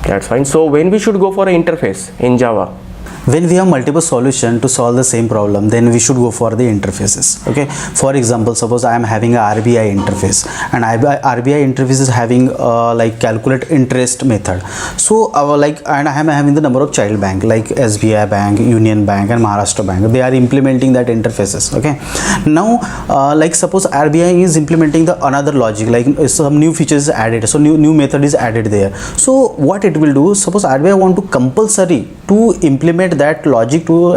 That's fine. So when we should go for an interface in Java? When we have multiple solutions to solve the same problem, then we should go for the interfaces. Okay, for example, suppose I am having a RBI interface, and RBI interface is having like calculate interest method. So and I am having the number of child bank like SBI Bank, Union Bank and Maharashtra Bank. They are implementing that interfaces. Okay, now like suppose RBI is implementing the another logic, like some new features added, so new method is added there. So what it will do, suppose RBI want to compulsory to implement that logic to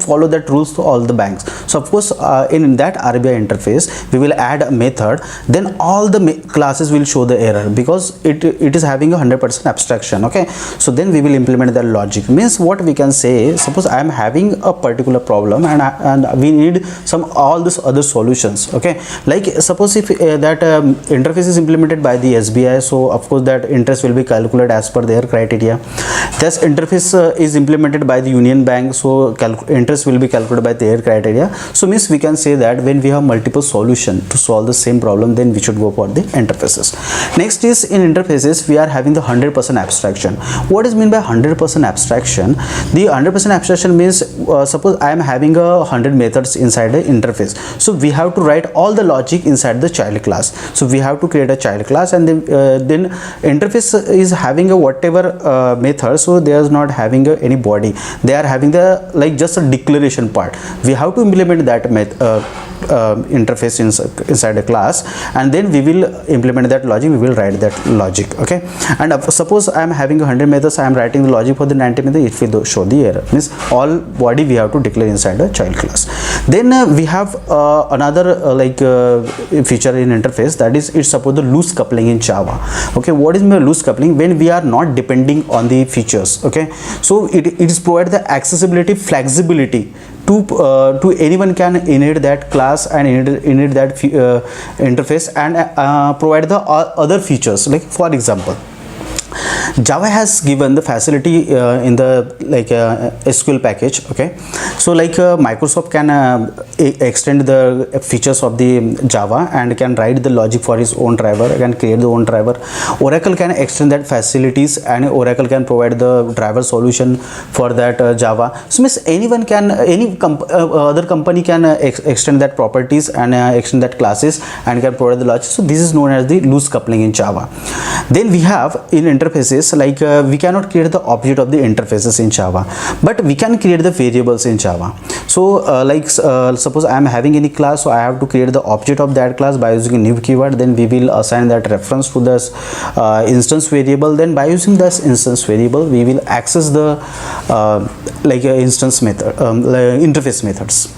follow that rules to all the banks. So of course in that RBI interface we will add a method, then all the classes will show the error because it is having a 100% abstraction. Okay, so then we will implement that logic. Means what we can say, suppose I am having a particular problem and we need all these other solutions. Okay, like suppose if that interface is implemented by the SBI, so of course that interest will be calculated as per their criteria. This interface is implemented by the Union Bank, so interest will be calculated by their criteria. So means we can say that when we have multiple solutions to solve the same problem, then we should go for the interfaces. Next is in interfaces we are having the 100% abstraction. What is mean by 100% abstraction? The 100% abstraction means suppose I am having 100 methods inside the interface, so we have to write all the logic inside the child class. So we have to create a child class, and then interface is having a whatever method, so they are not having any body, they are having the like just a declaration part. We have to implement that interface inside a class, and then we will implement that logic, we will write that logic. Okay, and suppose I am having 100 methods, I am writing the logic for the 90 methods, it will show the error. Means all body we have to declare inside the child class. Then we have another feature in interface, that is it's suppose the loose coupling in Java. Okay, what is loose coupling? When we are not depending on the features. Okay, so it is provide the accessibility, flexibility to anyone can inherit that class and inherit that interface and provide the other features. Like for example, Java has given the facility in the SQL package. Okay, so Microsoft can extend the features of the Java and can write the logic for his own driver, can create the own driver. Oracle can extend that facilities, and Oracle can provide the driver solution for that Java. So means anyone can, other company can extend that properties and extend that classes and can provide the logic. So this is known as the loose coupling in Java. Then we have in interfaces, we cannot create the object of the interfaces in Java, but we can create the variables in Java. So suppose I am having any class, so I have to create the object of that class by using a new keyword. Then we will assign that reference to this instance variable. Then by using this instance variable, we will access the instance method, interface methods.